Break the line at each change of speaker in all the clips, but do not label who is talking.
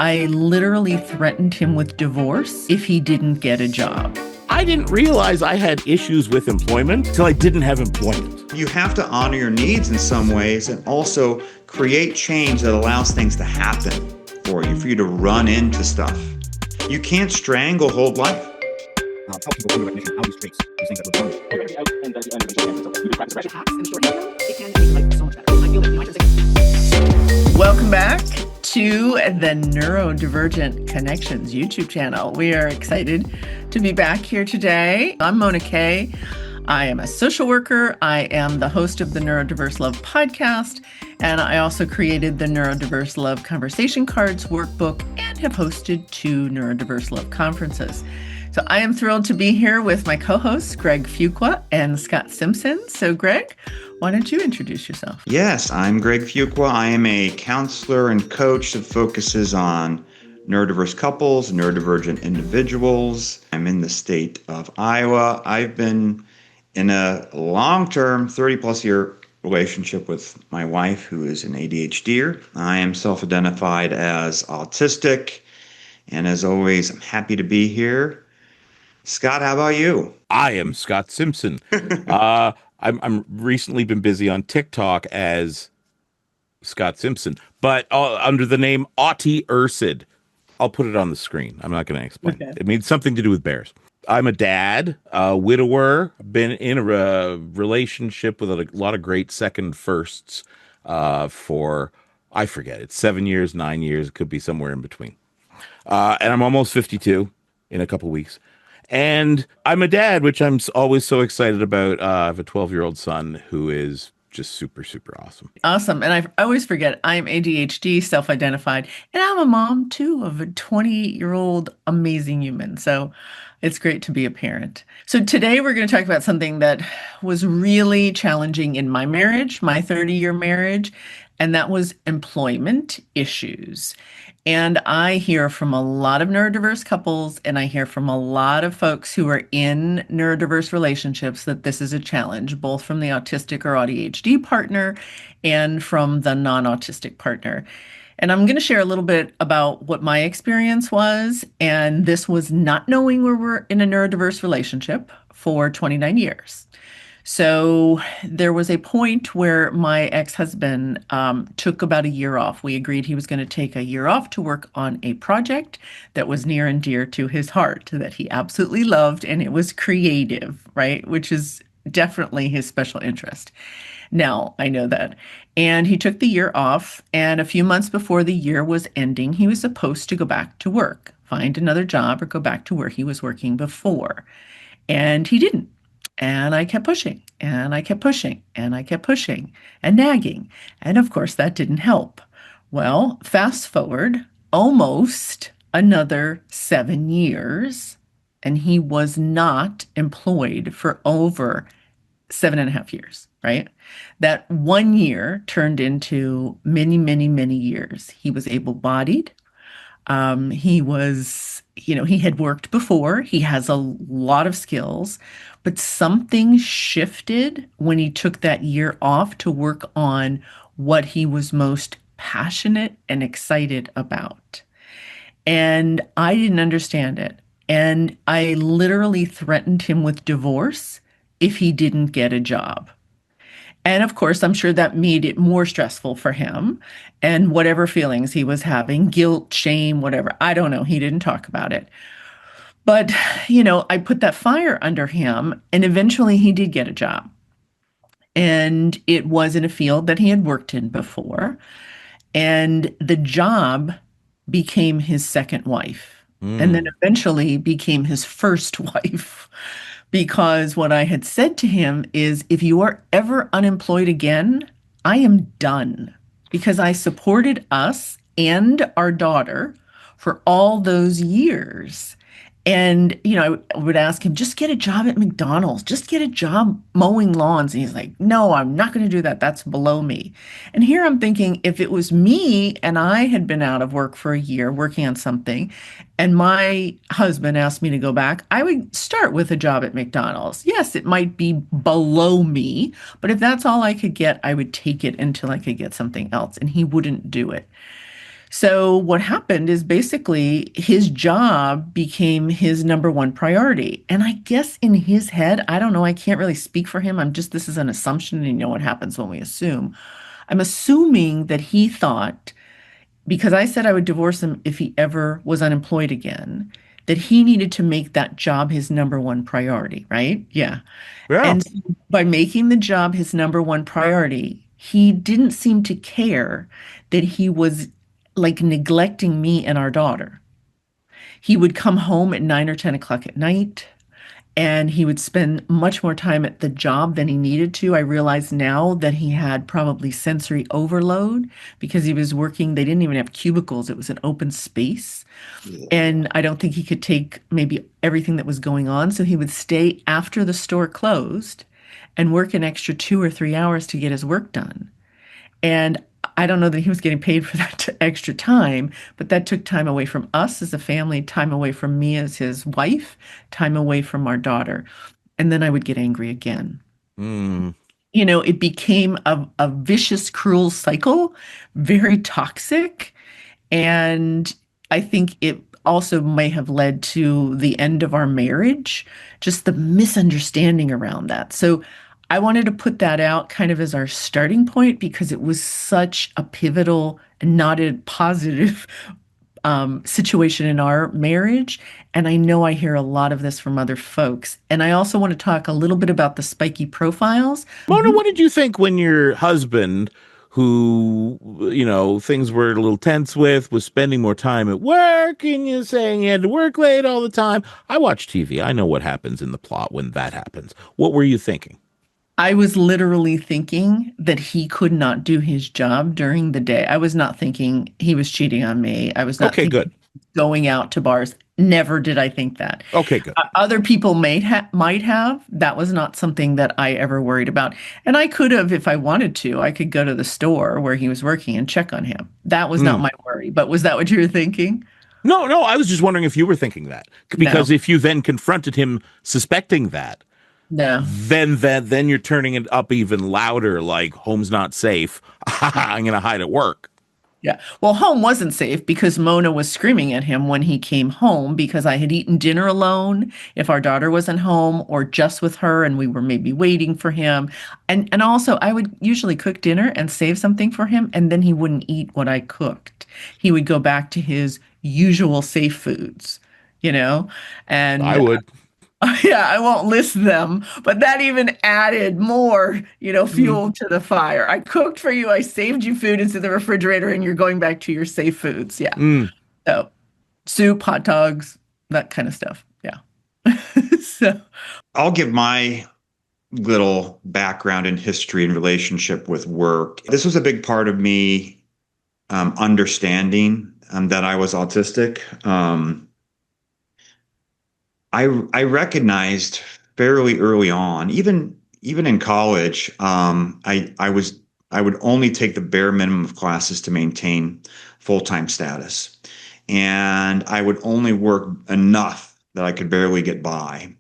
I literally threatened him with divorce if he didn't get a job.
I didn't realize I had issues with employment till I didn't have employment.
You have to honor your needs in some ways and also create change that allows things to happen for you to run into stuff. You can't stranglehold life.
Welcome back to the Neurodivergent Connections YouTube channel. We are excited to be back here today. I'm Mona Kay. I am a social worker. I am the host of the Neurodiverse Love podcast, and I also created the Neurodiverse Love Conversation Cards workbook and have hosted 2 Neurodiverse Love conferences. So I am thrilled to be here with my co-hosts, Greg Fuqua and Scott Simpson. So Greg, why don't you introduce yourself?
Yes, I'm Greg Fuqua. I am a counselor and coach that focuses on neurodiverse couples, neurodivergent individuals. I'm in the state of Iowa. I've been in a long-term 30-plus year relationship with my wife, who is an ADHDer. I am self-identified as autistic. And as always, I'm happy to be here. Scott, how about you?
I am Scott Simpson. I'm recently been busy on TikTok as Scott Simpson, but under the name Autistic. I'll put it on the screen. I'm not going to explain. Okay. It means something to do with bears. I'm a dad, a widower, been in a relationship with a lot of great second firsts for, I forget, it's 7 years, 9 years. It could be somewhere in between. And I'm almost 52 in a couple weeks. And I'm a dad, which I'm always so excited about. I have a 12-year-old son who is just super, super awesome.
Awesome. And I always forget I'm ADHD, self-identified, and I'm a mom too of a 20-year-old amazing human. So it's great to be a parent. So today we're going to talk about something that was really challenging in my marriage, my 30-year marriage, and that was employment issues. And I hear from a lot of neurodiverse couples, and I hear from a lot of folks who are in neurodiverse relationships that this is a challenge, both from the autistic or ADHD partner and from the non-autistic partner. And I'm going to share a little bit about what my experience was. And this was not knowing we were in a neurodiverse relationship for 29 years. So there was a point where my ex-husband took about a year off. We agreed he was going to take a year off to work on a project that was near and dear to his heart, that he absolutely loved, and it was creative, right? Which is definitely his special interest. Now, I know that. And he took the year off, and a few months before the year was ending, he was supposed to go back to work, find another job, or go back to where he was working before. And he didn't. And I kept pushing, and I kept pushing, and I kept pushing and nagging. And of course, that didn't help. Well, fast forward almost another 7 years, and he was not employed for over 7.5 years, right? That 1 year turned into many, many, many years. He was able-bodied. He was, he had worked before. He has a lot of skills, but something shifted when he took that year off to work on what he was most passionate and excited about. And I didn't understand it. And I literally threatened him with divorce if he didn't get a job. And of course, I'm sure that made it more stressful for him, and whatever feelings he was having, guilt, shame, whatever, I don't know. He didn't talk about it. But, I put that fire under him, and eventually he did get a job. And it was in a field that he had worked in before. And the job became his second wife, and then eventually became his first wife. Because what I had said to him is, if you are ever unemployed again, I am done. Because I supported us and our daughter for all those years. And, I would ask him, just get a job at McDonald's, just get a job mowing lawns. And he's like, no, I'm not going to do that. That's below me. And here I'm thinking, if it was me and I had been out of work for a year working on something, and my husband asked me to go back, I would start with a job at McDonald's. Yes, it might be below me, but if that's all I could get, I would take it until I could get something else. And he wouldn't do it. So what happened is basically his job became his number one priority. And I guess in his head, I don't know, I can't really speak for him. This is an assumption, and you know what happens when we assume. I'm assuming that he thought, because I said I would divorce him if he ever was unemployed again, that he needed to make that job his number one priority, right? Yeah.
Yeah.
And by making the job his number one priority, he didn't seem to care that he was like neglecting me and our daughter. He would come home at 9 or 10 o'clock at night, and he would spend much more time at the job than he needed to. I realize now that he had probably sensory overload because he was working. They didn't even have cubicles, it was an open space. And I don't think he could take maybe everything that was going on. So he would stay after the store closed and work an extra 2 or 3 hours to get his work done. And I don't know that he was getting paid for that extra time, but that took time away from us as a family, time away from me as his wife, time away from our daughter. And then I would get angry again.
Mm.
It became a vicious, cruel cycle, very toxic. And I think it also may have led to the end of our marriage, just the misunderstanding around that. So I wanted to put that out kind of as our starting point because it was such a pivotal and not a positive situation in our marriage. And I know I hear a lot of this from other folks. And I also want to talk a little bit about the spiky profiles.
Mona, what did you think when your husband, who, things were a little tense with, was spending more time at work and you saying he had to work late all the time? I watch TV. I know what happens in the plot when that happens. What were you thinking?
I was literally thinking that he could not do his job during the day. I was not thinking he was cheating on me. I was not
Okay,
thinking
good.
going out to bars. Never did I think that.
Okay, good.
Other people might have. That was not something that I ever worried about. And I could have, if I wanted to, I could go to the store where he was working and check on him. That was not
Mm.
my worry. But was that what you were thinking?
No, no, I was just wondering if you were thinking that. Because
No,
if you then confronted him suspecting that,
no.
then you're turning it up even louder, like home's not safe. I'm gonna hide at work.
Yeah. Well, home wasn't safe because Mona was screaming at him when he came home because I had eaten dinner alone if our daughter wasn't home or just with her and we were maybe waiting for him. And also I would usually cook dinner and save something for him and then he wouldn't eat what I cooked. He would go back to his usual safe foods, you know?
I
And
would.
yeah, I won't list them, but that even added more,
Mm.
fuel to the fire. I cooked for you, I saved you food into the refrigerator, and you're going back to your safe foods. Yeah.
Mm.
So soup, hot dogs, that kind of stuff. Yeah. So,
I'll give my little background and history and relationship with work. This was a big part of me understanding that I was autistic. I recognized fairly early on, even in college, I would only take the bare minimum of classes to maintain full-time status, and I would only work enough that I could barely get by.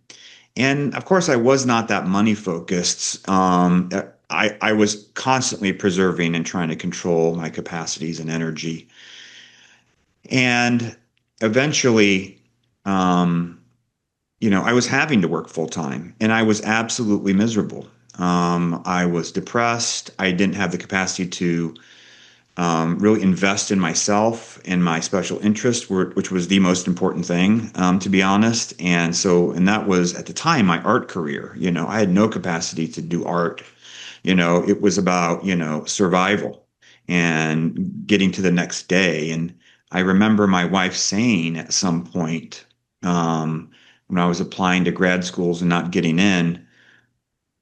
And of course, I was not that money focused. I was constantly preserving and trying to control my capacities and energy. And eventually, um, I was having to work full time and I was absolutely miserable. I was depressed. I didn't have the capacity to really invest in myself and my special interest, which was the most important thing, to be honest. And that was at the time my art career. I had no capacity to do art. It was about, survival and getting to the next day. And I remember my wife saying at some point, when I was applying to grad schools and not getting in,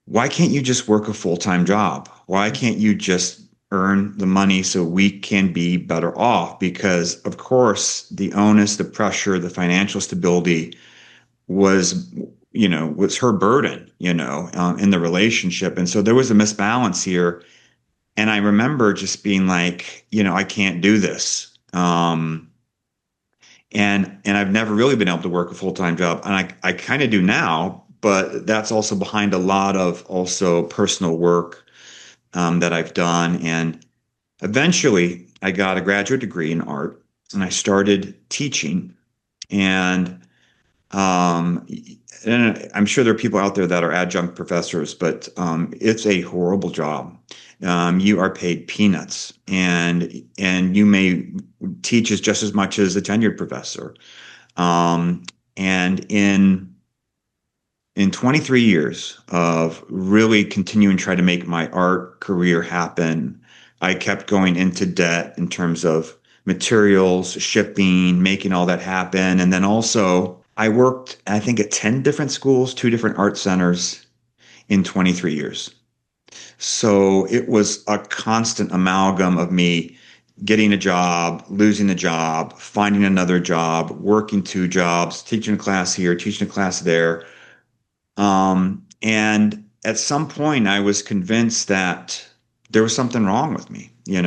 why can't you just work a full-time job? Why can't you just earn the money so we can be better off? Because of course, the onus, the pressure, the financial stability was, was her burden, in the relationship. And so there was a misbalance here. And I remember just being like, I can't do this. And I've never really been able to work a full-time job. And I kind of do now, but that's also behind a lot of also personal work that I've done. And Eventually, I got a graduate degree in art and I started teaching. And um, and I'm sure there are people out there that are adjunct professors, but it's a horrible job. You are paid peanuts, and you may teach as just as much as a tenured professor. Um, and in 23 years of really continuing to try to make my art career happen, I kept going into debt in terms of materials, shipping, making all that happen. And then also, I worked, I think, at 10 different schools, two different art centers in 23 years. So it was a constant amalgam of me getting a job, losing a job, finding another job, working two jobs, teaching a class here, teaching a class there. And at some point, I was convinced that there was something wrong with me. In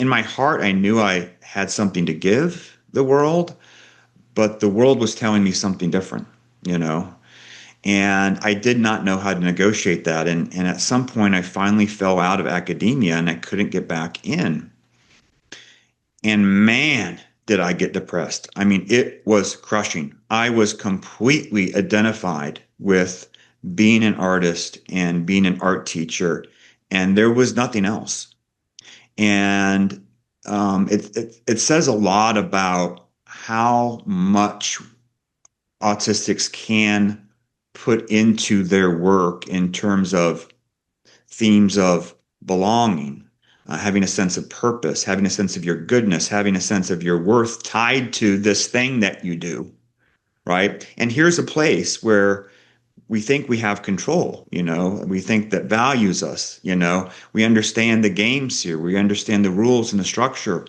my heart, I knew I had something to give the world, but the world was telling me something different, you know, and I did not know how to negotiate that. And at some point, I finally fell out of academia and I couldn't get back in. And man, did I get depressed. I mean, it was crushing. I was completely identified with being an artist and being an art teacher, and there was nothing else. And it says a lot about how much autistics can put into their work in terms of themes of belonging, having a sense of purpose, having a sense of your goodness, having a sense of your worth tied to this thing that you do, right? And here's a place where we think we have control, we think that values us, we understand the games here, we understand the rules and the structure.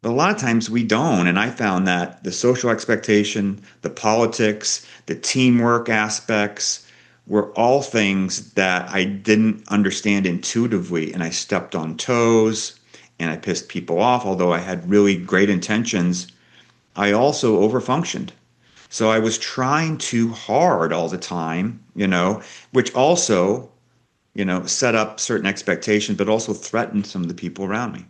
But a lot of times we don't. And I found that the social expectation, the politics, the teamwork aspects were all things that I didn't understand intuitively. And I stepped on toes and I pissed people off. Although I had really great intentions, I also overfunctioned. So I was trying too hard all the time, which also, set up certain expectations, but also threatened some of the people around me.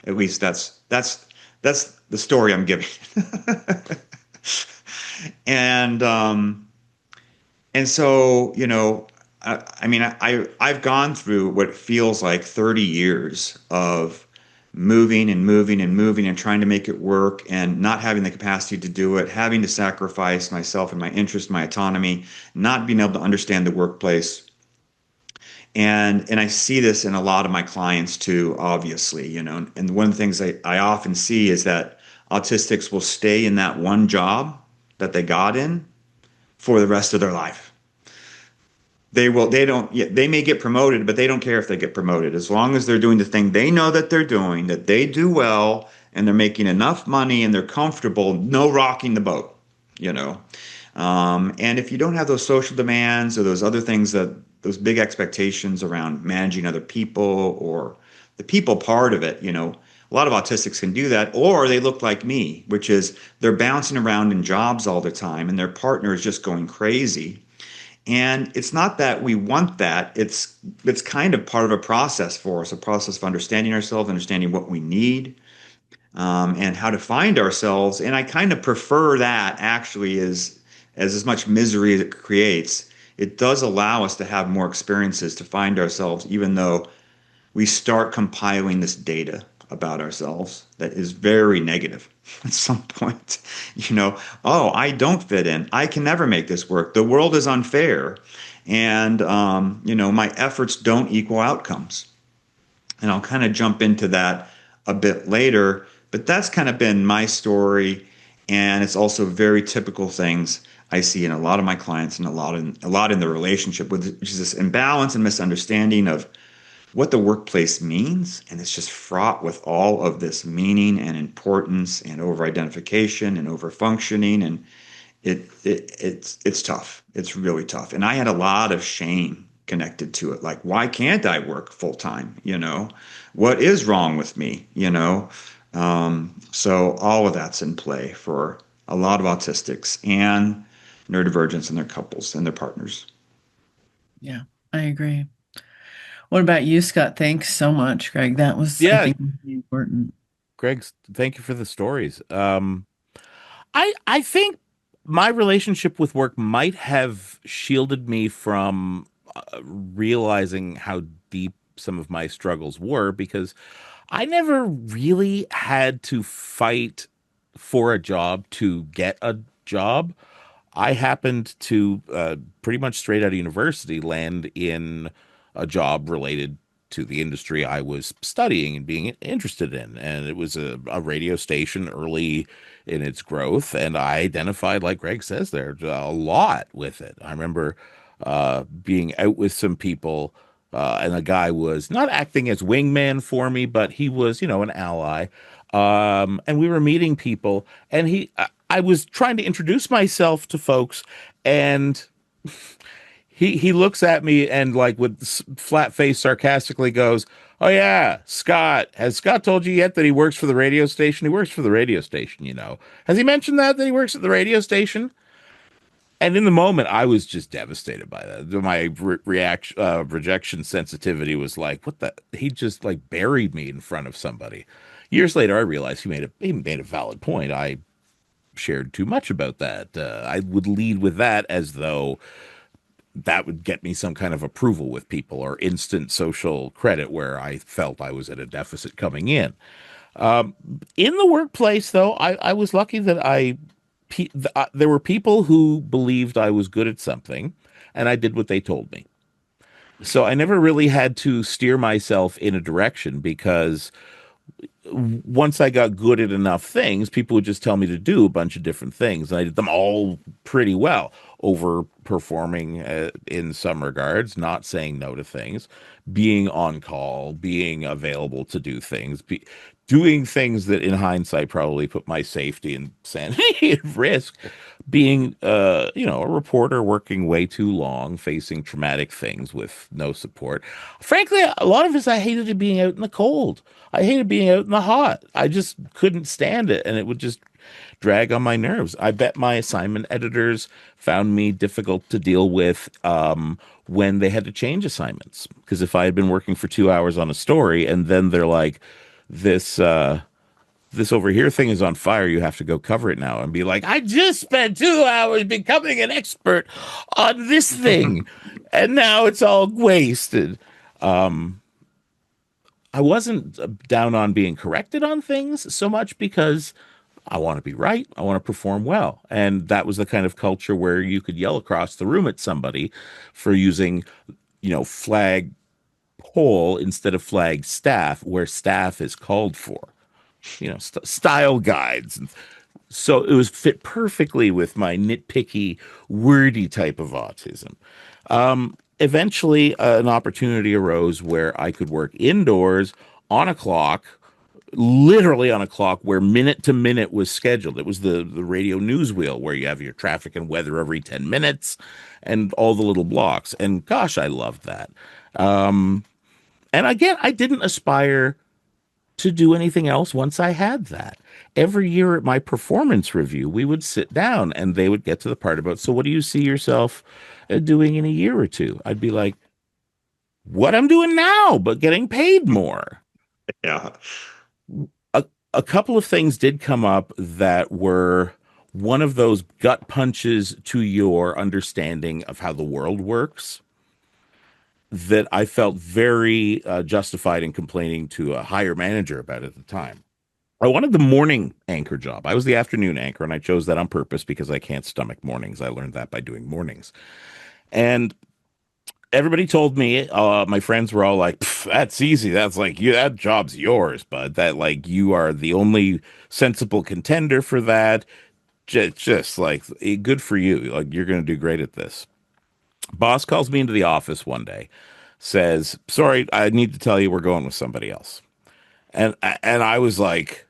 At least that's the story I'm giving. and and so I mean I've gone through what feels like 30 years of moving and moving and moving and trying to make it work and not having the capacity to do it, having to sacrifice myself and my interest, my autonomy, not being able to understand the workplace. And I see this in a lot of my clients too, obviously, and one of the things I often see is that autistics will stay in that one job that they got in for the rest of their life. They may get promoted, but they don't care if they get promoted. As long as they're doing the thing they know that they're doing, that they do well, and they're making enough money and they're comfortable, no rocking the boat, you know. And if you don't have those social demands or those other things those big expectations around managing other people or the people part of it, a lot of autistics can do that, or they look like me, which is they're bouncing around in jobs all the time and their partner is just going crazy. And it's not that we want that. It's kind of part of a process for us, a process of understanding ourselves, understanding what we need, and how to find ourselves. And I kind of prefer that actually as much misery as it creates. It does allow us to have more experiences to find ourselves, even though we start compiling this data about ourselves that is very negative at some point. Oh, I don't fit in. I can never make this work. The world is unfair. And, my efforts don't equal outcomes. And I'll kind of jump into that a bit later. But that's kind of been my story. And it's also very typical things I see in a lot of my clients and a lot in the relationship, which is this imbalance and misunderstanding of what the workplace means, and it's just fraught with all of this meaning and importance and over-identification and over-functioning, and it's tough. It's really tough. And I had a lot of shame connected to it. Like, why can't I work full time? What is wrong with me? So all of that's in play for a lot of autistics and neurodivergents and their couples and their partners.
Yeah, I agree. What about you, Scott? Thanks so much, Greg. That was, I
Yeah,
think, really important.
Greg, thank you for the stories. I think my relationship with work might have shielded me from realizing how deep some of my struggles were because I never really had to fight for a job to get a job. I happened to pretty much straight out of university land in a job related to the industry I was studying and being interested in. And it was a radio station early in its growth. And I identified, like Greg says there, a lot with it. I remember being out with some people. And the guy was not acting as wingman for me, but he was, an ally. And we were meeting people, and I was trying to introduce myself to folks, and he looks at me and like with flat face sarcastically goes, "Oh yeah, Scott. Has Scott told you yet that he works for the radio station? He works for the radio station, you know. Has he mentioned that he works at the radio station?" And in the moment, I was just devastated by that. My reaction, rejection sensitivity was like, "What the?" He just like buried me in front of somebody. Years later, I realized he made a valid point. I shared too much about that. I would lead with that as though that would get me some kind of approval with people or instant social credit where I felt I was at a deficit coming in. In the workplace, though, I was lucky that there were people who believed I was good at something, and I did what they told me. So I never really had to steer myself in a direction because once I got good at enough things, people would just tell me to do a bunch of different things, and I did them all pretty well, overperforming in some regards, not saying no to things, being on call, being available to do things, doing things that in hindsight probably put my safety and sanity at risk, being a reporter working way too long, facing traumatic things with no support. Frankly, a lot of it is I hated it being out in the cold. I hated being out in the hot. I just couldn't stand it, and it would just drag on my nerves. I bet my assignment editors found me difficult to deal with when they had to change assignments. Because if I had been working for 2 hours on a story and then they're like, this over here thing is on fire, you have to go cover it now, and be like, I just spent 2 hours becoming an expert on this thing, and now it's all wasted. I wasn't down on being corrected on things so much because I want to be right. I want to perform well. And that was the kind of culture where you could yell across the room at somebody for using, flag pole instead of flag staff, where staff is called for, style guides. And so it was fit perfectly with my nitpicky, wordy type of autism. Eventually, an opportunity arose where I could work indoors on a clock, literally on a clock where minute to minute was scheduled. It was the radio news wheel where you have your traffic and weather every 10 minutes and all the little blocks. And gosh, I loved that. And again, I didn't aspire to do anything else once I had that. Every year at my performance review, we would sit down and they would get to the part about, so what do you see yourself doing in a year or two? I'd be like, what I'm doing now, but getting paid more.
Yeah.
A couple of things did come up that were one of those gut punches to your understanding of how the world works that I felt very justified in complaining to a higher manager about at the time. I wanted the morning anchor job. I was the afternoon anchor, and I chose that on purpose because I can't stomach mornings. I learned that by doing mornings. And everybody told me, my friends were all like, that's easy. That's like, that job's yours, bud. That like, you are the only sensible contender for that. Just like, good for you. Like, you're going to do great at this. Boss calls me into the office one day, says, sorry, I need to tell you we're going with somebody else. And I was like,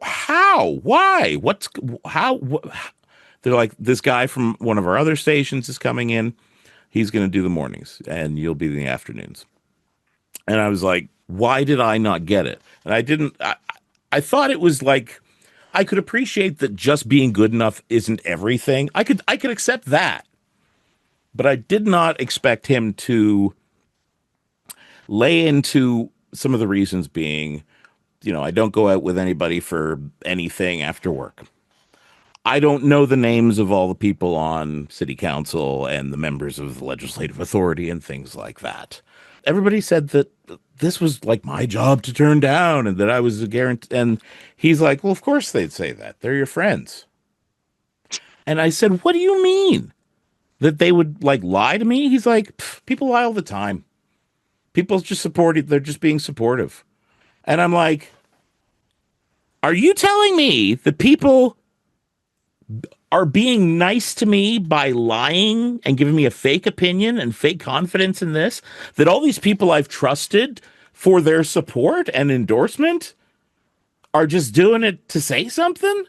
how? Why? How? They're like, this guy from one of our other stations is coming in. He's going to do the mornings and you'll be in the afternoons. And I was like, why did I not get it? And I thought it was like, I could appreciate that just being good enough isn't everything. I could accept that. But I did not expect him to lay into some of the reasons being, I don't go out with anybody for anything after work. I don't know the names of all the people on city council and the members of the legislative authority and things like that. Everybody said that this was like my job to turn down and that I was a guarantee. And he's like, well, of course they'd say that. They're your friends. And I said, what do you mean? That they would like lie to me? He's like, people lie all the time. People just support it. They're just being supportive. And I'm like, are you telling me that people are being nice to me by lying and giving me a fake opinion and fake confidence in this? That all these people I've trusted for their support and endorsement are just doing it to say something?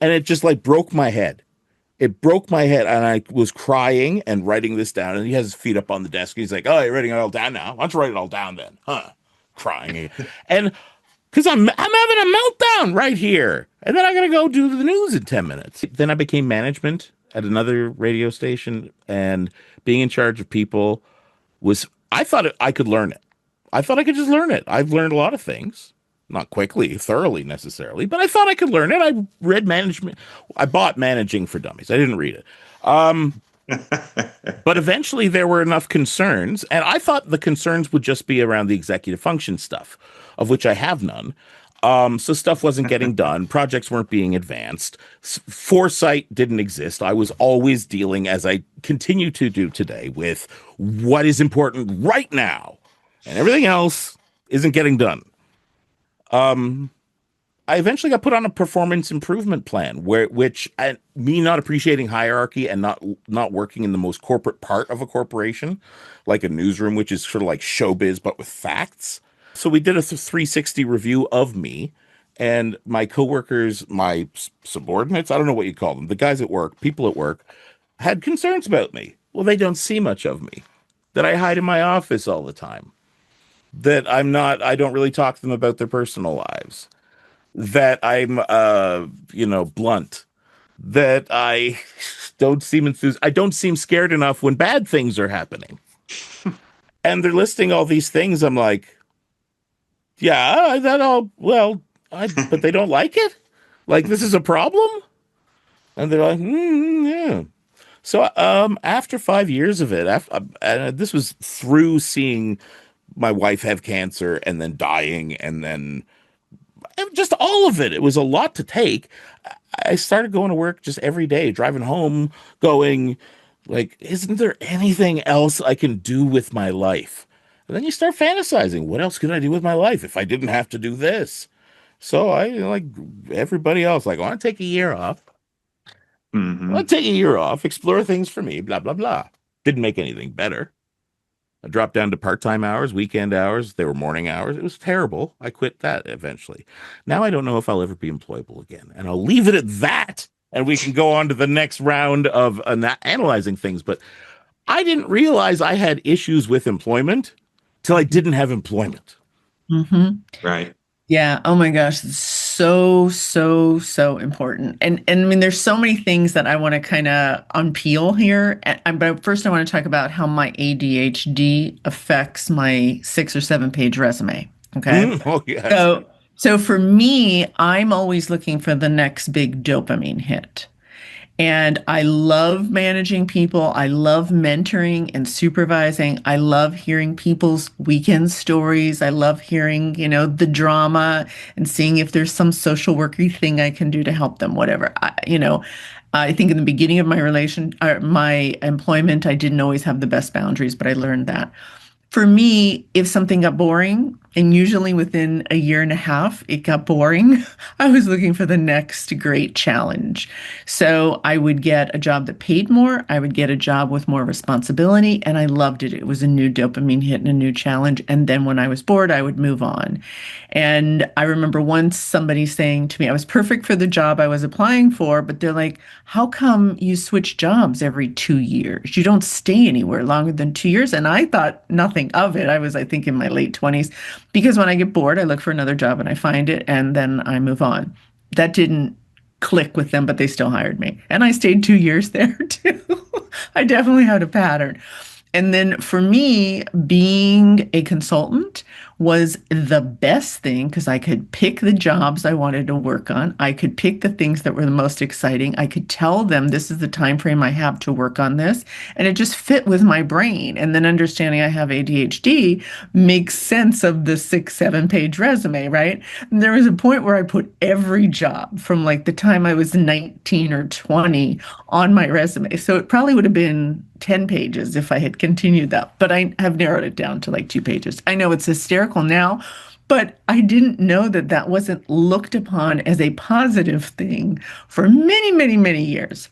And it just like broke my head. It broke my head, and I was crying and writing this down. And he has his feet up on the desk. He's like, "Oh, you're writing it all down now? Why don't you write it all down then?" Huh? Crying, and because I'm having a meltdown right here, and then I gotta go do the news in 10 minutes. Then I became management at another radio station, and being in charge of people was. I thought I could learn it. I thought I could just learn it. I've learned a lot of things. Not quickly, thoroughly necessarily, but I thought I could learn it. I read management. I bought Managing for Dummies. I didn't read it. But eventually there were enough concerns, and I thought the concerns would just be around the executive function stuff, of which I have none. So stuff wasn't getting done. Projects weren't being advanced. Foresight didn't exist. I was always dealing, as I continue to do today, with what is important right now, and everything else isn't getting done. I eventually got put on a performance improvement plan me not appreciating hierarchy and not working in the most corporate part of a corporation, like a newsroom, which is sort of like showbiz, but with facts. So we did a 360 review of me and my coworkers, my subordinates. I don't know what you call them. The guys at work, people at work had concerns about me. Well, they don't see much of me, that I hide in my office all the time, that I don't really talk to them about their personal lives, that I'm, blunt, that I don't seem enthused. I don't seem scared enough when bad things are happening. And they're listing all these things. I'm like, yeah, but they don't like it. Like, this is a problem. And they're like, yeah. So, after 5 years of it, this was through seeing my wife have cancer and then dying and then just all of it. It was a lot to take. I started going to work just every day, driving home, going like, isn't there anything else I can do with my life? And then you start fantasizing, what else could I do with my life if I didn't have to do this? So I, like everybody else, like, I want to take a year off.
Mm-hmm.
I want to take a year off, explore things for me, blah, blah, blah. Didn't make anything better. I dropped down to part-time hours, weekend hours. They were morning hours. It was terrible. I quit that eventually. Now I don't know if I'll ever be employable again. And I'll leave it at that. And we can go on to the next round of analyzing things. But I didn't realize I had issues with employment till I didn't have employment.
Mm-hmm.
Right.
Yeah. Oh my gosh. It's so, so, so important. And I mean, there's so many things that I want to kind of unpeel here. But first, I want to talk about how my ADHD affects my 6 or 7 page resume. Okay.
Oh, yes.
So for me, I'm always looking for the next big dopamine hit. And I love managing people. I love mentoring and supervising. I love hearing people's weekend stories. I love hearing, the drama and seeing if there's some social worky thing I can do to help them, whatever. I think in the beginning of my employment, I didn't always have the best boundaries, but I learned that. For me, if something got boring, and usually within a year and a half, it got boring, I was looking for the next great challenge. So I would get a job that paid more. I would get a job with more responsibility, and I loved it. It was a new dopamine hit and a new challenge. And then when I was bored, I would move on. And I remember once somebody saying to me, I was perfect for the job I was applying for, but they're like, how come you switch jobs every 2 years? You don't stay anywhere longer than 2 years. And I thought nothing of it. I was, I think, in my late 20s, because when I get bored, I look for another job and I find it, and then I move on. That didn't click with them, but they still hired me. And I stayed 2 years there too. I definitely had a pattern. And then for me, being a consultant was the best thing because I could pick the jobs I wanted to work on. I could pick the things that were the most exciting. I could tell them this is the time frame I have to work on this, and it just fit with my brain. And then understanding I have ADHD makes sense of the 6, 7 page resume, right? And there was a point where I put every job from like the time I was 19 or 20 on my resume. So it probably would have been 10 pages if I had continued that, but I have narrowed it down to like 2 pages. I know it's hysterical now, but I didn't know that that wasn't looked upon as a positive thing for many, many, many years.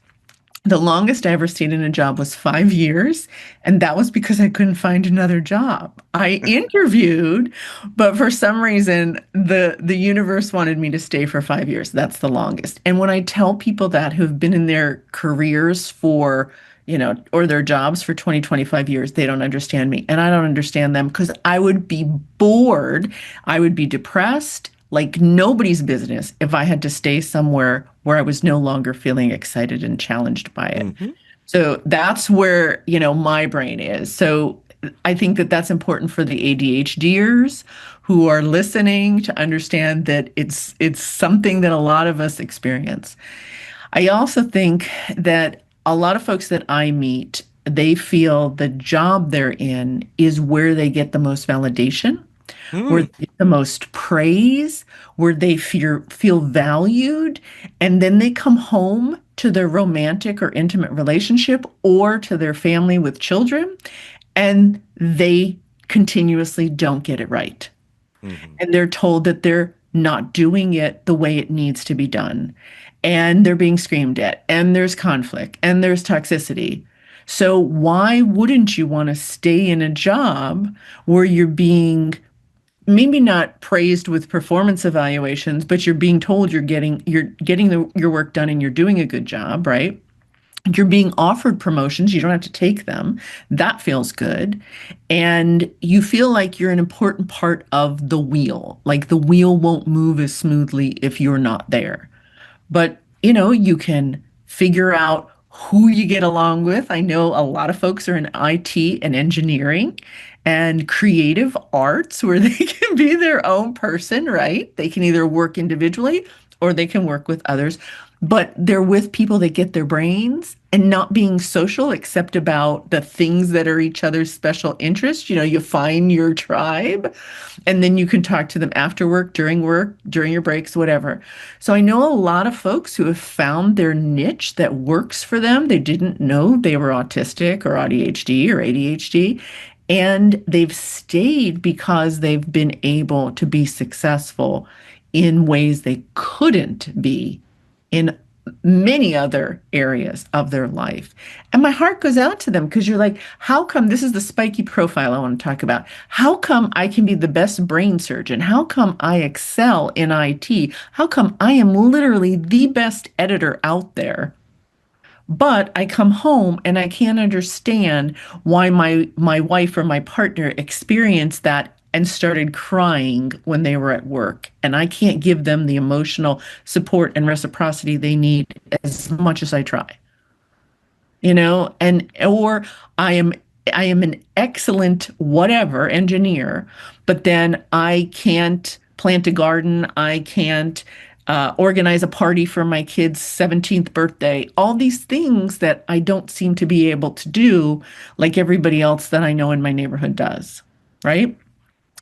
The longest I ever stayed in a job was 5 years, and that was because I couldn't find another job. I interviewed, but for some reason, the universe wanted me to stay for 5 years. That's the longest. And when I tell people that who've been in their careers for, or their jobs for 20, 25 years, they don't understand me. And I don't understand them because I would be bored. I would be depressed like nobody's business if I had to stay somewhere where I was no longer feeling excited and challenged by it.
Hmm.
So that's where, my brain is. So I think that that's important for the ADHDers who are listening to understand that it's something that a lot of us experience. I also think that a lot of folks that I meet, they feel the job they're in is where they get the most validation, where
Mm.
they get the most praise, where they feel valued, and then they come home to their romantic or intimate relationship or to their family with children, and they continuously don't get it right.
Mhm.
And they're told that they're not doing it the way it needs to be done. And they're being screamed at, and there's conflict, and there's toxicity. So why wouldn't you want to stay in a job where you're being maybe not praised with performance evaluations, but you're being told you're getting your work done and you're doing a good job, right? You're being offered promotions, you don't have to take them. That feels good. And you feel like you're an important part of the wheel. Like the wheel won't move as smoothly if you're not there. But, you can figure out who you get along with. I know a lot of folks are in IT and engineering and creative arts where they can be their own person, right? They can either work individually or they can work with others, but they're with people that get their brains and not being social except about the things that are each other's special interests. You find your tribe and then you can talk to them after work, during your breaks, whatever. So I know a lot of folks who have found their niche that works for them. They didn't know they were autistic or ADHD or ADHD, and they've stayed because they've been able to be successful in ways they couldn't be in many other areas of their life. And my heart goes out to them because you're like, how come this is the spiky profile I want to talk about? How come I can be the best brain surgeon? How come I excel in IT? How come I am literally the best editor out there? But I come home and I can't understand why my wife or my partner experienced that and started crying when they were at work. And I can't give them the emotional support and reciprocity they need as much as I try. And or I am I am an excellent whatever engineer, but then I can't plant a garden, I can't organize a party for my kid's 17th birthday, all these things that I don't seem to be able to do like everybody else that I know in my neighborhood does, right?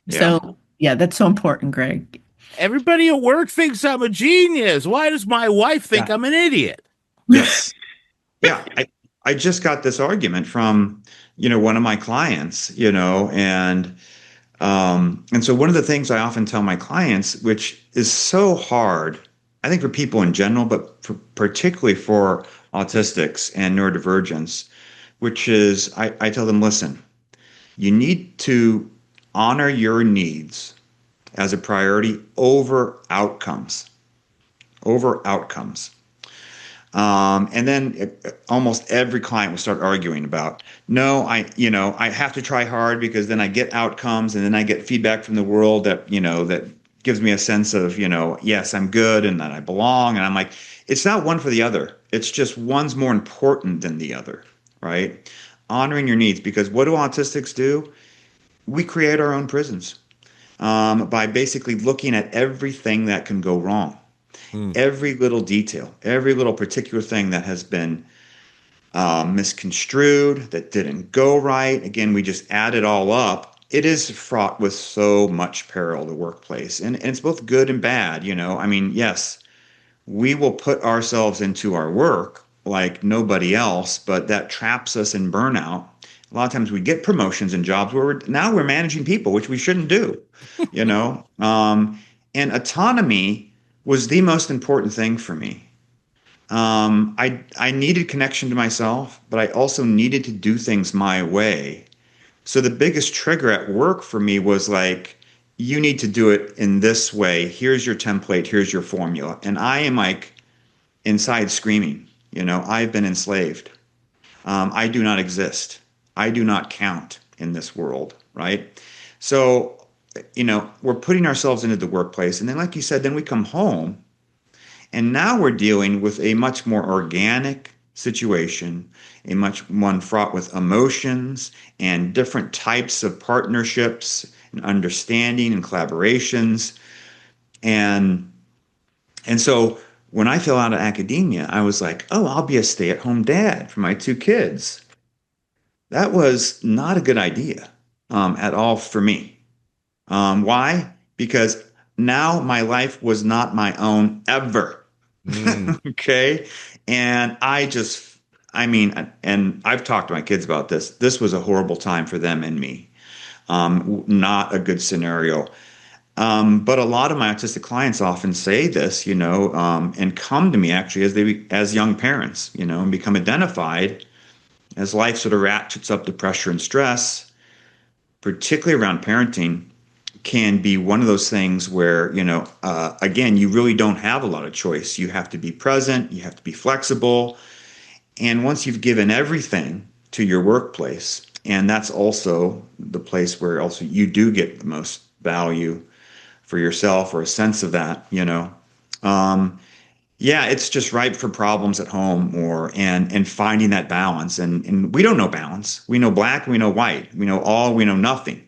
Yeah.
So, yeah, that's so important, Greg.
Everybody at work thinks I'm a genius. Why does my wife think
Yeah.
I'm an idiot?
Yes. Yeah. I just got this argument from, one of my clients, and so one of the things I often tell my clients, which is so hard, I think for people in general, but particularly for autistics and neurodivergents, which is I tell them, listen, you need to honor your needs as a priority over outcomes, over outcomes. And then almost every client will start arguing about, no, I have to try hard because then I get outcomes and then I get feedback from the world that, that gives me a sense of, yes, I'm good and that I belong. And I'm like, it's not one for the other. It's just one's more important than the other, right? honoring your needs, because what do autistics do? We create our own prisons by basically looking at everything that can go wrong,
Mm.
every little detail, every little particular thing that has been misconstrued, that didn't go right. Again, we just add it all up. It is fraught with so much peril, the workplace, and it's both good and bad. I mean, yes, we will put ourselves into our work like nobody else, but that traps us in burnout. A lot of times we get promotions in jobs where now we're managing people, which we shouldn't do, you know. And autonomy was the most important thing for me. I needed connection to myself, but I also needed to do things my way. So the biggest trigger at work for me was like, you need to do it in this way. Here's your template. Here's your formula. And I am like inside screaming, I've been enslaved. I do not exist. I do not count in this world, right? So, we're putting ourselves into the workplace. And then, like you said, then we come home and now we're dealing with a much more organic situation, a much one fraught with emotions and different types of partnerships and understanding and collaborations. And and so when I fell out of academia, I was like, oh, I'll be a stay-at-home dad for my two kids. That was not a good idea at all for me. Why? Because now my life was not my own ever.
Mm.
Okay. And I mean, and I've talked to my kids about this. This was a horrible time for them and me. Not a good scenario. But a lot of my autistic clients often say this, and come to me actually as young parents, and become identified as life sort of ratchets up the pressure and stress, particularly around parenting, can be one of those things where, again, you really don't have a lot of choice. You have to be present, you have to be flexible. And once you've given everything to your workplace, and that's also the place where also you do get the most value for yourself or a sense of that, yeah, it's just ripe for problems at home and finding that balance. And we don't know balance. We know black, we know white, we know all, we know nothing,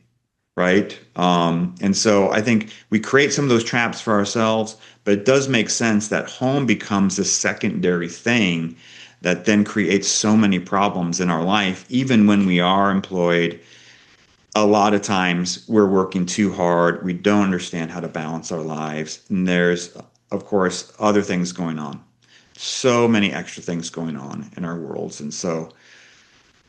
right? And so I think we create some of those traps for ourselves, but it does make sense that home becomes a secondary thing that then creates so many problems in our life, even when we are employed. A lot of times we're working too hard. We don't understand how to balance our lives. And there's, of course, other things going on. So many extra things going on in our worlds. And so,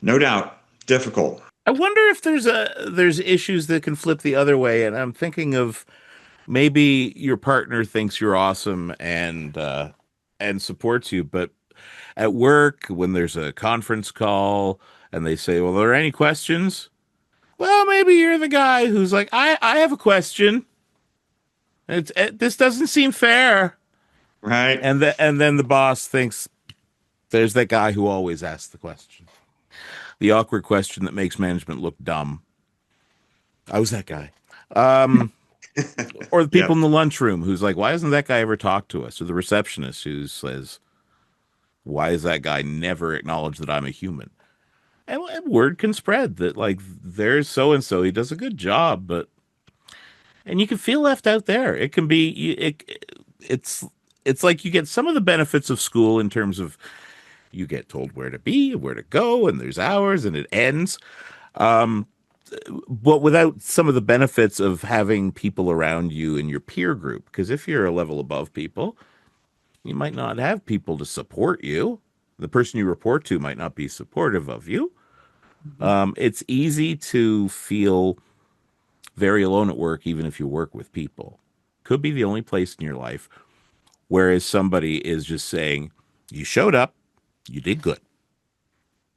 no doubt, difficult.
I wonder if there's issues that can flip the other way, and I'm thinking of maybe your partner thinks you're awesome and supports you, but at work when there's a conference call and they say, "Well, are there any questions?" Well, maybe you're the guy who's like, "I have a question. This doesn't seem fair."
Right.
And then the boss thinks there's that guy who always asks the question. The awkward question that makes management look dumb. I was that guy. Um, or the people
Yep.
in the lunchroom who's like, why hasn't that guy ever talked to us? Or the receptionist who says, why has that guy never acknowledged that I'm a human? And word can spread that like there's so and so, he does a good job, but and you can feel left out there. It can be it's it's like you get some of the benefits of school in terms of you get told where to be, where to go, and there's hours and it ends. Um, but without some of the benefits of having people around you in your peer group, because if you're a level above people, you might not have people to support you. The person you report to might not be supportive of you. It's easy to feel very alone at work, even if you work with people. Could be the only place in your life. Whereas somebody is just saying, you showed up, you did good.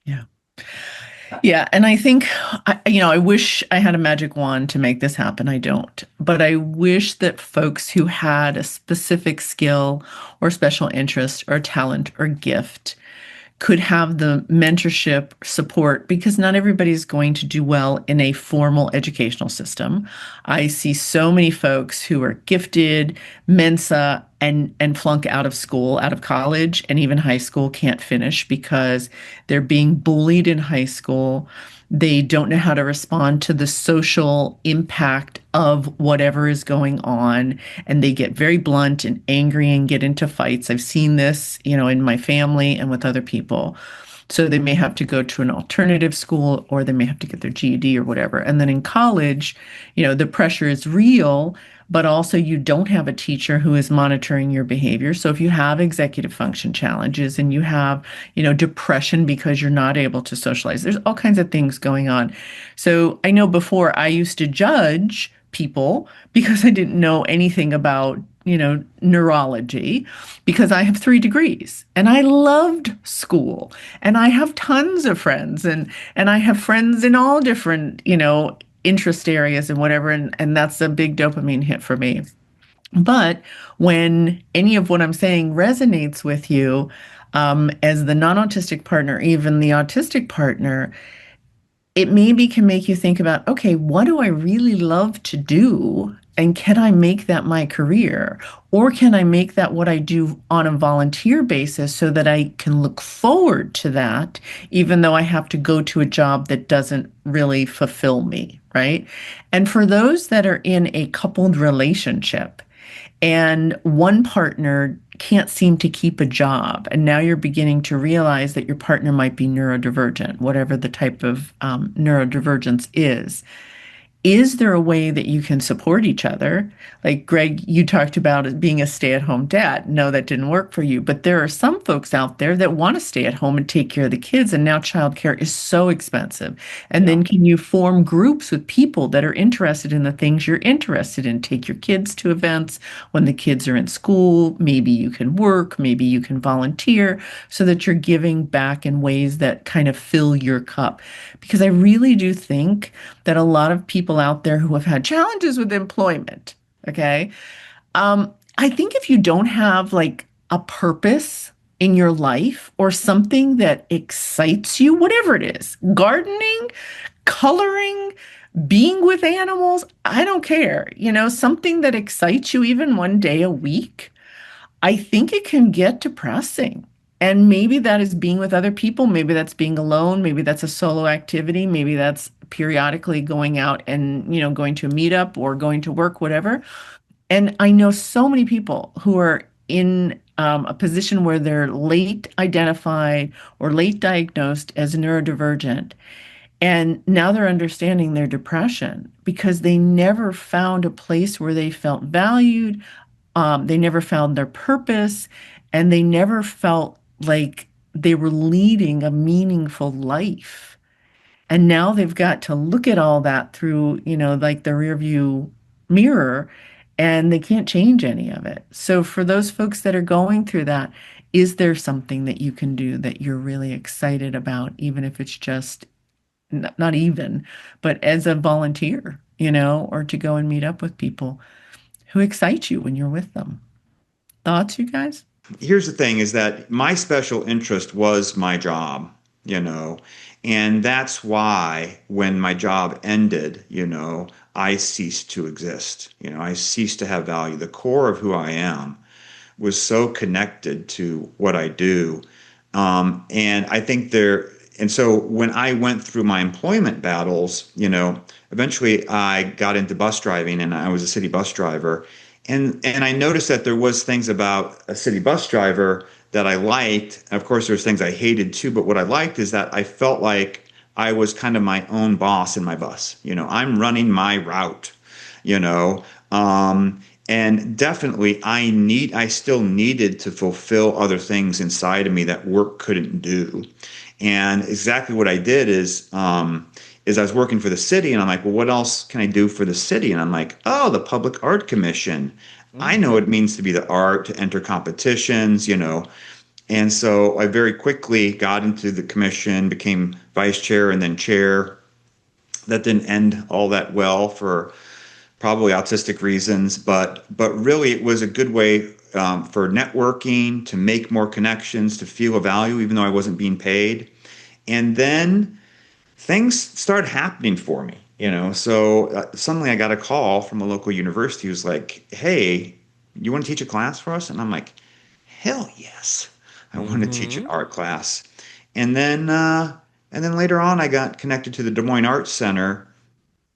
Yeah. Yeah, and I think, I wish I had a magic wand to make this happen. I don't. But I wish that folks who had a specific skill or special interest or talent or gift could have the mentorship support, because not everybody's going to do well in a formal educational system. I see so many folks who are gifted, Mensa, and flunk out of school, out of college, and even high school can't finish because they're being bullied in high school. They don't know how to respond to the social impact of whatever is going on, and they get very blunt and angry and get into fights. I've seen this, in my family and with other people. So they may have to go to an alternative school or they may have to get their GED or whatever. And then in college, the pressure is real, but also you don't have a teacher who is monitoring your behavior. So if you have executive function challenges and you have, depression because you're not able to socialize, there's all kinds of things going on. So I know before I used to judge people because I didn't know anything about, neurology, because I have 3 degrees and I loved school and I have tons of friends and I have friends in all different, interest areas and whatever. And that's a big dopamine hit for me. But when any of what I'm saying resonates with you, as the non-autistic partner, even the autistic partner, it maybe can make you think about, okay, what do I really love to do? And can I make that my career? Or can I make that what I do on a volunteer basis so that I can look forward to that, even though I have to go to a job that doesn't really fulfill me, right? And for those that are in a coupled relationship, and one partner can't seem to keep a job, and now you're beginning to realize that your partner might be neurodivergent, whatever the type of neurodivergence is there a way that you can support each other? Like Greg, you talked about it being a stay-at-home dad. No, that didn't work for you. But there are some folks out there that want to stay at home and take care of the kids. And now childcare is so expensive. And
Yeah.
then can you form groups with people that are interested in the things you're interested in? Take your kids to events when the kids are in school. Maybe you can work, maybe you can volunteer so that you're giving back in ways that kind of fill your cup. Because I really do think that a lot of people out there who have had challenges with employment, okay, I think if you don't have like a purpose in your life or something that excites you, whatever it is, gardening, coloring, being with animals, I don't care, something that excites you even one day a week, I think it can get depressing. And maybe that is being with other people. Maybe that's being alone. Maybe that's a solo activity. Maybe that's periodically going out and, going to a meetup or going to work, whatever. And I know so many people who are in a position where they're late identified or late diagnosed as neurodivergent. And now they're understanding their depression because they never found a place where they felt valued. They never found their purpose, and they never felt like they were leading a meaningful life. And now they've got to look at all that through, like the rear view mirror, and they can't change any of it. So for those folks that are going through that, is there something that you can do that you're really excited about, even if it's just not even, but as a volunteer, or to go and meet up with people who excite you when you're with them? Thoughts, you guys?
Here's the thing is that my special interest was my job, you know, and that's why when my job ended, I ceased to exist. I ceased to have value. The core of who I am was so connected to what I do. And I think and so when I went through my employment battles, eventually I got into bus driving and I was a city bus driver. And I noticed that there was things about a city bus driver that I liked. Of course, there's things I hated too, but what I liked is that I felt like I was kind of my own boss in my bus. I'm running my route, you know. And definitely I still needed to fulfill other things inside of me that work couldn't do. And exactly what I did is I was working for the city and I'm like, well, what else can I do for the city? And I'm like, oh, the Public Art Commission. I know what it means to be the art, to enter competitions, And so I very quickly got into the commission, became vice chair and then chair. That didn't end all that well for probably autistic reasons, but really it was a good way for networking, to make more connections, to feel a value, even though I wasn't being paid. And then things started happening for me, So suddenly I got a call from a local university who's like, hey, You want to teach a class for us?" And I'm like, "Hell yes, I want to teach an
Mm-hmm.
art class." And then, later on, I got connected to the Des Moines Arts Center.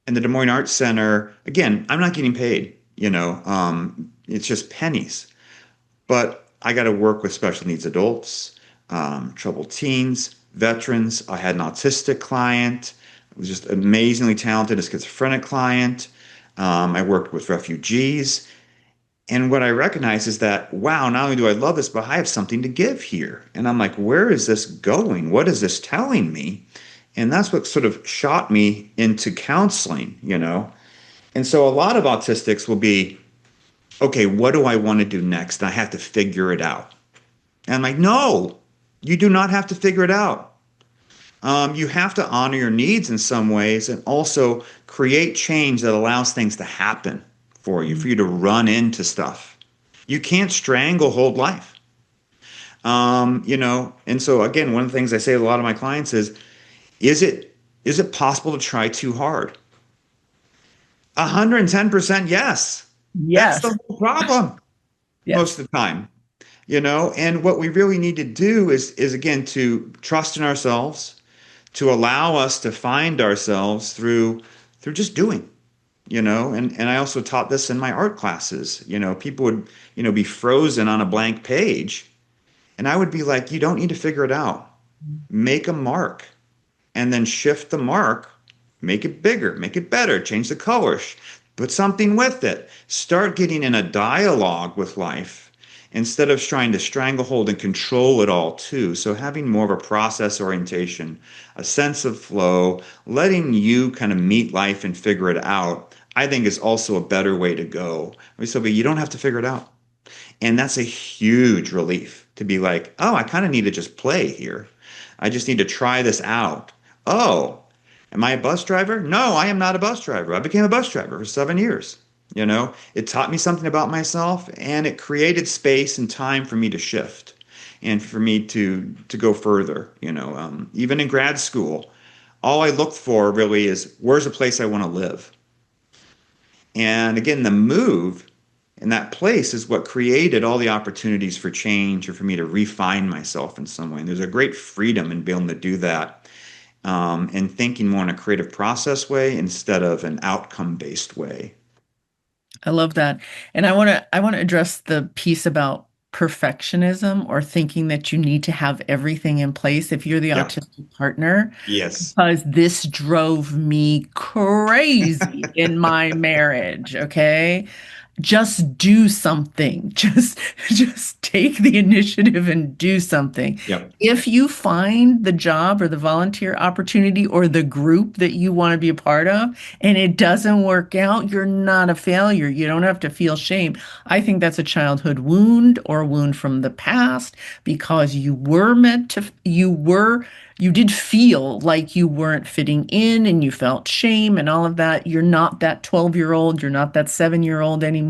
And the Des Moines Arts Center, again, I'm not getting paid. It's just pennies. But I got to work with special needs adults, troubled teens, veterans. I had an autistic client. It was just amazingly talented, a schizophrenic client. I worked with refugees. And what I recognize is that, wow, not only do I love this, but I have something to give here. And I'm like, where is this going? What is this telling me? And that's what sort of shot me into counseling. And so a lot of autistics will be, okay, what do I want to do next? And I have to figure it out. And I'm like, no, you do not have to figure it out. You have to honor your needs in some ways and also create change that allows things to happen for you to run into stuff. You can't stranglehold life. And so again, one of the things I say to a lot of my clients is it possible to try too hard? 110% yes. That's
Yes.
the whole problem most
Yes.
of the time. And what we really need to do is again to trust in ourselves, to allow us to find ourselves through just doing. And I also taught this in my art classes. People would, be frozen on a blank page, and I would be like, you don't need to figure it out. Make a mark and then shift the mark, make it bigger, make it better, change the colors, put something with it. Start getting in a dialogue with life instead of trying to stranglehold and control it all too. So having more of a process orientation, a sense of flow, letting you kind of meet life and figure it out, I think is also a better way to go. So you don't have to figure it out. And that's a huge relief to be like, oh, I kind of need to just play here. I just need to try this out. Oh, am I a bus driver? No, I am not a bus driver. I became a bus driver for 7 years. It taught me something about myself and it created space and time for me to shift and for me to go further. Even in grad school, all I looked for really is where's a place I want to live. And again, the move in that place is what created all the opportunities for change or for me to refine myself in some way. And there's a great freedom in being able to do that and thinking more in a creative process way instead of an outcome based way.
I love that. And I want to address the piece about perfectionism or thinking that you need to have everything in place if you're the
Yeah.
autistic partner,
Yes.
because this drove me crazy in my marriage, okay? Just do something. Just take the initiative and do something.
Yep.
If you find the job or the volunteer opportunity or the group that you want to be a part of and it doesn't work out, you're not a failure. You don't have to feel shame. I think that's a childhood wound or a wound from the past because you did feel like you weren't fitting in and you felt shame and all of that. You're not that 12-year-old, you're not that 7-year-old anymore.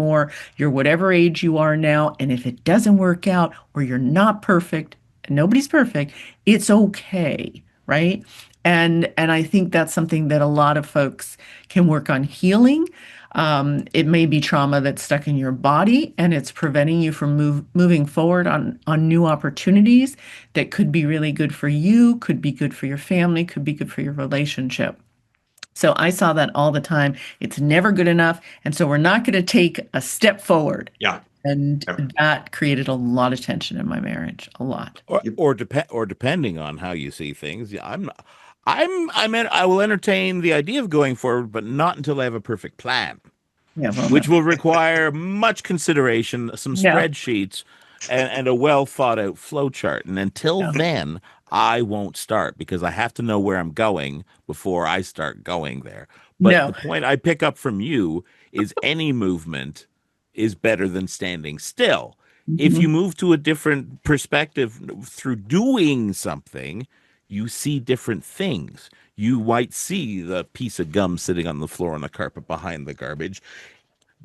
You're whatever age you are now. And if it doesn't work out or you're not perfect, and nobody's perfect, it's okay, right? And I think that's something that a lot of folks can work on healing. It may be trauma that's stuck in your body and it's preventing you from moving forward on new opportunities that could be really good for you, could be good for your family, could be good for your relationship. So I saw that all the time. It's never good enough. And so we're not going to take a step forward.
Yeah.
And
Yep.
that created a lot of tension in my marriage, a lot.
Yep.
Or depending on how you see things, yeah, I will entertain the idea of going forward, but not until I have a perfect plan,
Yeah, well, no.
which will require much consideration, some
Yeah,
spreadsheets, and a well thought out flow chart. And until
yeah.
then, I won't start because I have to know where I'm going before I start going there. But
No.
the point I pick up from you is any movement is better than standing still. If you
Mhm.
move to a different perspective through doing something, you see different things. You might see the piece of gum sitting on the floor on the carpet behind the garbage.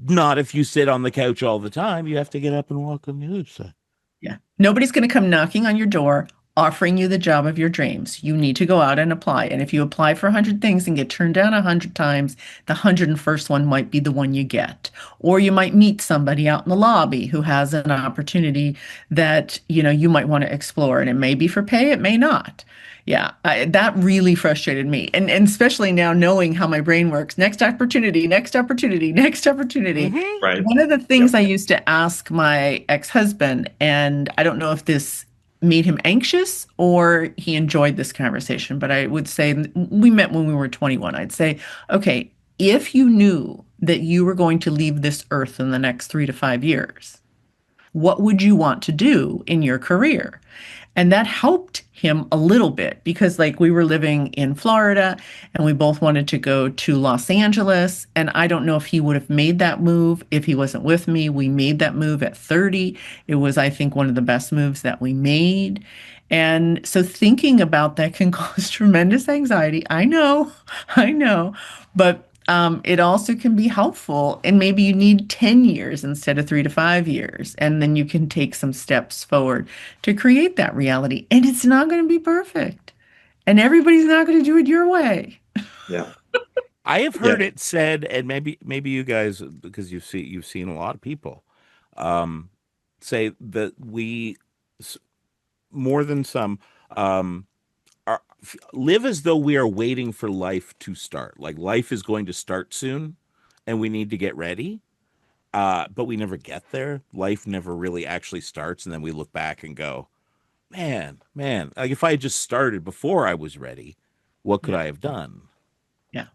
Not if you sit on the couch all the time. You have to get up and walk on the other side.
Yeah. Nobody's going to come knocking on your door offering you the job of your dreams. You need to go out and apply. And if you apply for 100 things and get turned down 100 times, the 101st one might be the one you get. Or you might meet somebody out in the lobby who has an opportunity that, you might want to explore. And it may be for pay, it may not. Yeah, that really frustrated me. And especially now knowing how my brain works. Next opportunity, next opportunity, next opportunity.
Hmm.
Right.
One of the things
Yep.
I used to ask my ex-husband, and I don't know if this made him anxious or he enjoyed this conversation, but I would say we met when we were 21. I'd say, okay, if you knew that you were going to leave this earth in the next 3 to 5 years, what would you want to do in your career? And that helped him a little bit because, like, we were living in Florida and we both wanted to go to Los Angeles. And I don't know if he would have made that move if he wasn't with me. We made that move at 30. It was, I think, one of the best moves that we made. And so thinking about that can cause tremendous anxiety. I know, I know, but it also can be helpful. And maybe you need 10 years instead of 3 to 5 years. And then you can take some steps forward to create that reality. And it's not going to be perfect. And everybody's not going to do it your way.
Yeah.
I have heard
Yeah.
it said, and maybe you guys, because you've seen a lot of people, um, say that we more than some um, live as though we are waiting for life to start. Like life is going to start soon, and we need to get ready. But we never get there. Life never really actually starts, and then we look back and go, man, like if I had just started before I was ready, what could
Yeah.
I have done?
Yeah.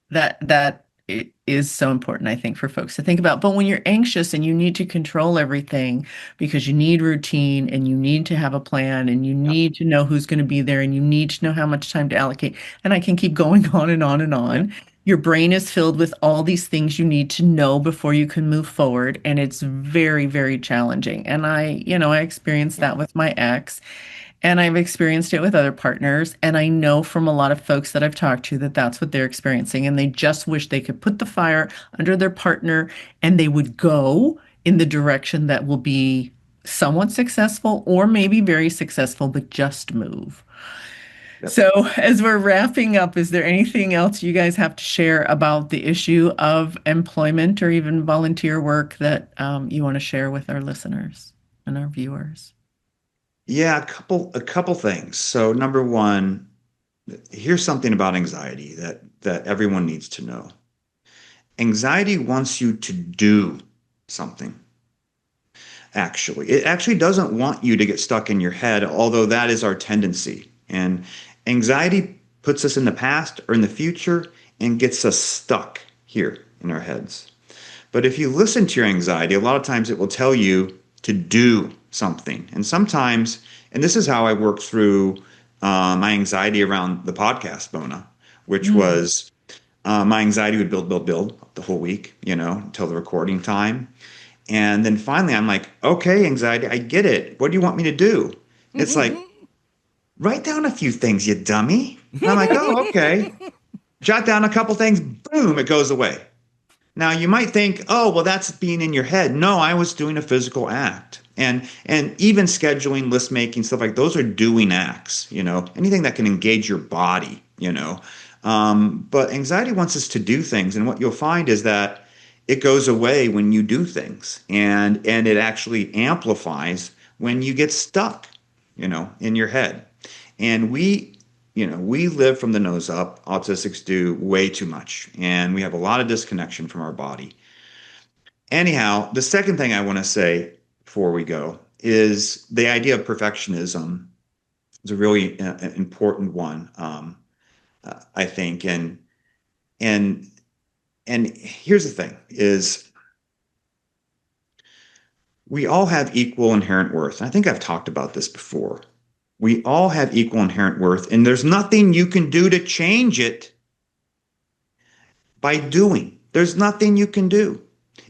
That it is so important, I think, for folks to think about. But when you're anxious and you need to control everything because you need routine and you need to have a plan and you
Yeah,
need to know who's going to be there and you need to know how much time to allocate, and I can keep going on and on and
yeah,
on. Your brain is filled with all these things you need to know before you can move forward, and it's very, very challenging. And I experienced
yeah.
that with my ex. And I've experienced it with other partners. And I know from a lot of folks that I've talked to that that's what they're experiencing. And they just wish they could put the fire under their partner and they would go in the direction that will be somewhat successful or maybe very successful, but just move.
Yep.
So, as we're wrapping up, is there anything else you guys have to share about the issue of employment or even volunteer work that you want to share with our listeners and our viewers?
Yeah, a couple things. So number one, here's something about anxiety that everyone needs to know. Anxiety wants you to do something. Actually, it actually doesn't want you to get stuck in your head, although that is our tendency. And anxiety puts us in the past or in the future and gets us stuck here in our heads. But if you listen to your anxiety, a lot of times it will tell you to do something. And sometimes, and this is how I worked through my anxiety around the podcast, Bona, which
Mm.
was my anxiety would build the whole week, until the recording time. And then finally, I'm like, okay, anxiety, I get it. What do you want me to do? It's like, write down a few things, you dummy. And I'm like, oh, okay. Jot down a couple things, boom, it goes away. Now you might think, oh, well, that's being in your head. No, I was doing a physical act. And even scheduling, list making, stuff like those are doing acts, anything that can engage your body. But anxiety wants us to do things. And what you'll find is that it goes away when you do things and it actually amplifies when you get stuck, in your head. And we live from the nose up. Autistics do way too much, and we have a lot of disconnection from our body. Anyhow, the second thing I want to say before we go is the idea of perfectionism is a really important one, I think. And and here's the thing: is we all have equal inherent worth. And I think I've talked about this before. We all have equal inherent worth, and there's nothing you can do to change it by doing. There's nothing you can do.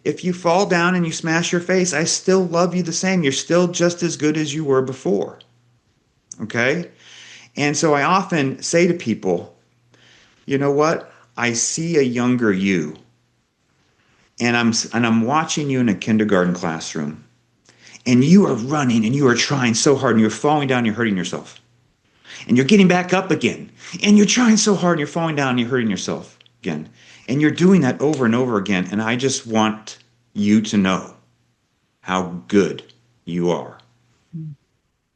If you fall down and you smash your face, I still love you the same. You're still just as good as you were before. Okay? And so I often say to people, you know what? I see a younger you, and I'm watching you in a kindergarten classroom, and you are running and you are trying so hard and you're falling down, you're hurting yourself. And you're getting back up again. And you're trying so hard and you're falling down and you're hurting yourself again. And you're doing that over and over again. And I just want you to know how good you are.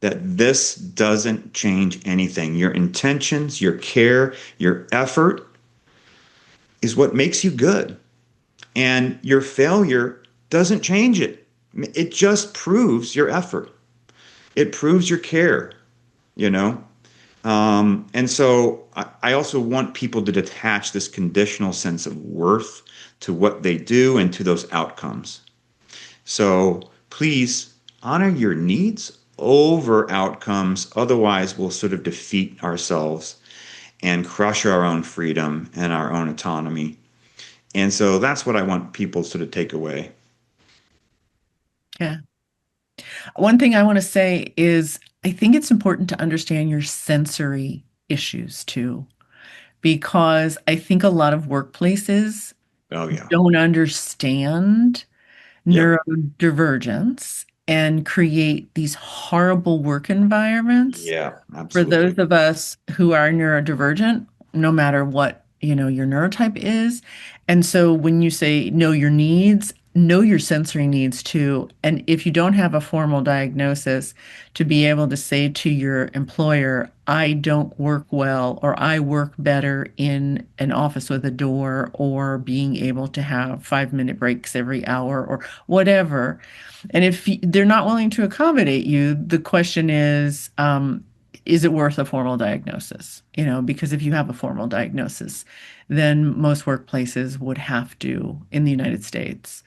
That this doesn't change anything. Your intentions, your care, your effort is what makes you good. And your failure doesn't change it. It just proves your effort. It proves your care, you know? And so I also want people to detach this conditional sense of worth to what they do and to those outcomes. So please honor your needs over outcomes. Otherwise, we'll sort of defeat ourselves and crush our own freedom and our own autonomy. And so that's what I want people to sort of take away.
Yeah. One thing I want to say is I think it's important to understand your sensory issues too, because I think a lot of workplaces
Oh, yeah.
don't understand
Yep.
neurodivergence and create these horrible work environments
Yeah,
for
absolutely.
those of us who are neurodivergent, no matter what, your neurotype is. And so when you say know your needs, know your sensory needs too. And if you don't have a formal diagnosis, to be able to say to your employer, I don't work well, or I work better in an office with a door, or being able to have 5-minute breaks every hour, or whatever. And if they're not willing to accommodate you, the question is it worth a formal diagnosis? Because if you have a formal diagnosis, then most workplaces would have to, in the United States,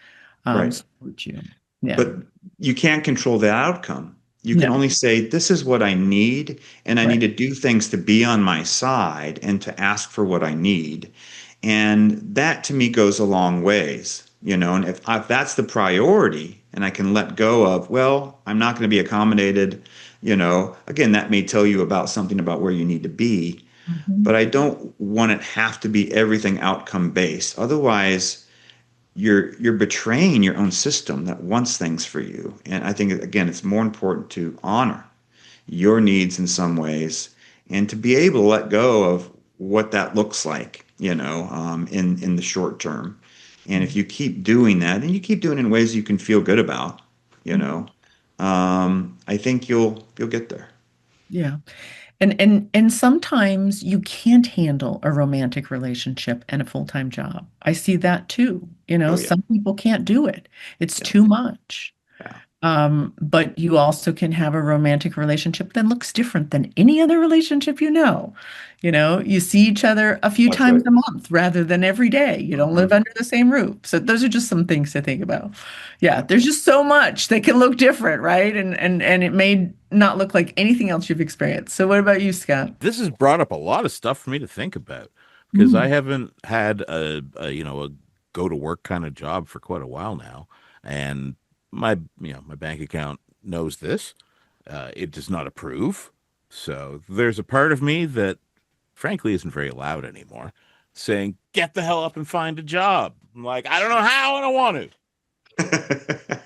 Right.
support you. Yeah.
But you can't control the outcome. You can
No.
only say, this is what I need, and I need
Right.
to do things to be on my side and to ask for what I need. And that to me goes a long ways, and if that's the priority and I can let go of, well, I'm not going to be accommodated, again, that may tell you about something about where you need to be,
Mhm.
but I don't want it have to be everything outcome based. Otherwise, you're betraying your own system that wants things for you. And I think again, it's more important to honor your needs in some ways and to be able to let go of what that looks like, in the short term. And if you keep doing that and you keep doing it in ways you can feel good about, you
Mhm.
know, I think you'll get there.
Yeah. And sometimes you can't handle a romantic relationship and a full-time job. I see that too.
Oh yeah,
Some people can't do it. It's
yeah,
too much.
yeah.
But you also can have a romantic relationship that looks different than any other relationship you know. You see each other a few
That's
times
right.
a month rather than every day. You don't live
Mhm.
under the same roof. So those are just some things to think about. Yeah, there's just so much that can look different, right? And it may not look like anything else you've experienced. So what about you, Scott?
This has brought up a lot of stuff for me to think about because I
Mm,
haven't had a go to work kind of job for quite a while now, and my bank account knows this. It does not approve. So there's a part of me that frankly isn't very loud anymore, saying, "Get the hell up and find a job." I'm like, I don't know how, I don't want to.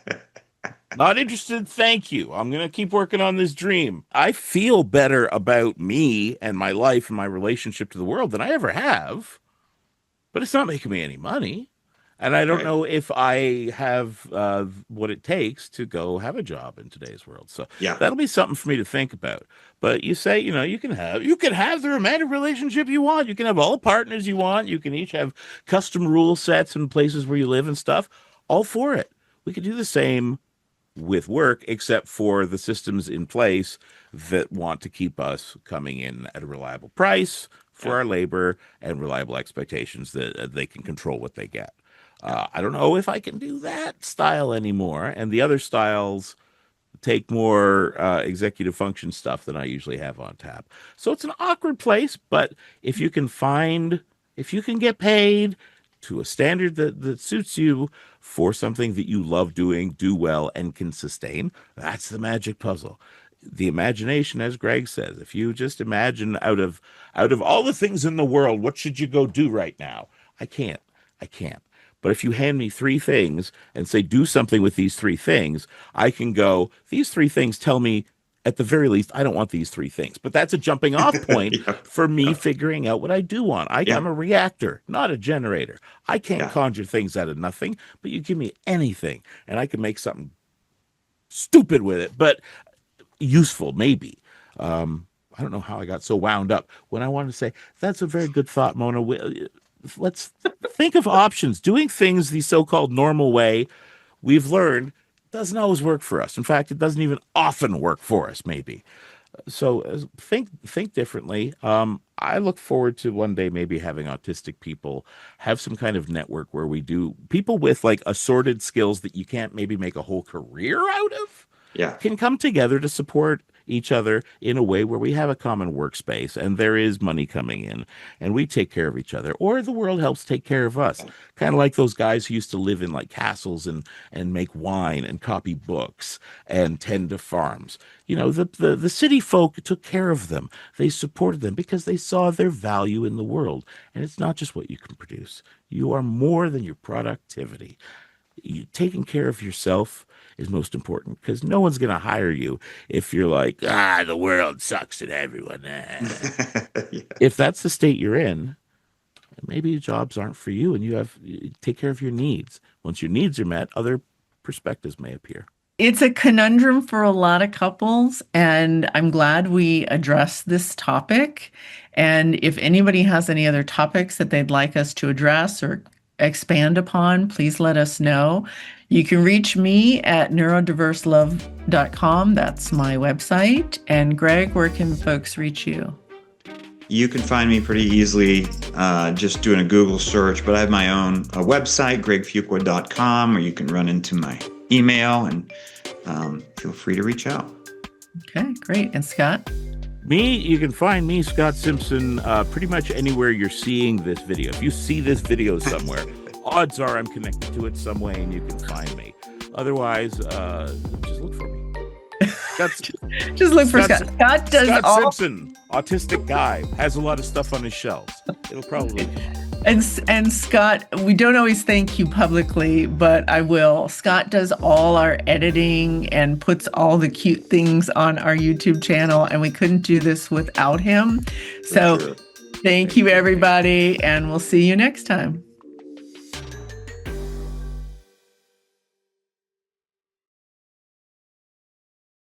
Not interested. Thank you. I'm going to keep working on this dream. I feel better about me and my life and my relationship to the world than I ever have, but it's not making me any money. And I don't
Right.
know if I have what it takes to go have a job in today's world. So
Yeah.
that'll be something for me to think about. But you say, you can have the romantic relationship you want. You can have all the partners you want. You can each have custom rule sets and places where you live and stuff. All for it. We could do the same with work, except for the systems in place that want to keep us coming in at a reliable price for
Yeah.
our labor and reliable expectations that they can control what they get.
Yeah.
I don't know if I can do that style anymore. And the other styles take more executive function stuff than I usually have on tap. So it's an awkward place, but if you can get paid to a standard that suits you for something that you love doing, do well, and can sustain, that's the magic puzzle. The imagination, as Greg says, if you just imagine out of all the things in the world, what should you go do right now? I can't. I can't. But if you hand me three things and say, do something with these three things, I can go, these three things tell me at the very least, I don't want these three things. But that's a jumping off point
Yep.
for me
Yep.
figuring out what I do want.
Yeah.
I'm a reactor, not a generator. I can't
Yeah.
conjure things out of nothing, but you give me anything and I can make something stupid with it, but useful, maybe. I don't know how I got so wound up when I wanted to say, that's a very good thought, Mona. Let's think of options. Doing things the so-called normal way, we've learned, doesn't always work for us. In fact, it doesn't even often work for us, maybe. So think differently. I look forward to one day maybe having autistic people have some kind of network where we do people with like assorted skills that you can't maybe make a whole career out of
Yeah.
can come together to support each other in a way where we have a common workspace and there is money coming in and we take care of each other, or the world helps take care of us. Kind of like those guys who used to live in like castles and make wine and copy books and tend to farms. You know, the city folk took care of them. They supported them because they saw their value in the world. And it's not just what you can produce. You are more than your productivity. Taking care of yourself is most important because no one's going to hire you if you're like, the world sucks and everyone.
Yeah.
If that's the state you're in, maybe jobs aren't for you and you take care of your needs. Once your needs are met, other perspectives may appear.
It's a conundrum for a lot of couples, and I'm glad we addressed this topic. And if anybody has any other topics that they'd like us to address or expand upon, please let us know. You can reach me at neurodiverselove.com. That's my website. And Greg, where can folks reach you?
You can find me pretty easily just doing a Google search, but I have my own website, gregfuqua.com, or you can run into my email and feel free to reach out.
Okay, great. And Scott?
Me, you can find me, Scott Simpson, pretty much anywhere you're seeing this video. If you see this video somewhere, odds are I'm connected to it some way and you can find me. Otherwise, just look for me.
Just look for Scott. Scott does
Scott
all.
Simpson, autistic guy, has a lot of stuff on his shelves. It'll probably come up.
And Scott, we don't always thank you publicly, but I will. Scott does all our editing and puts all the cute things on our YouTube channel, and we couldn't do this without him. So
Sure.
thank you, everybody, and we'll see you next time.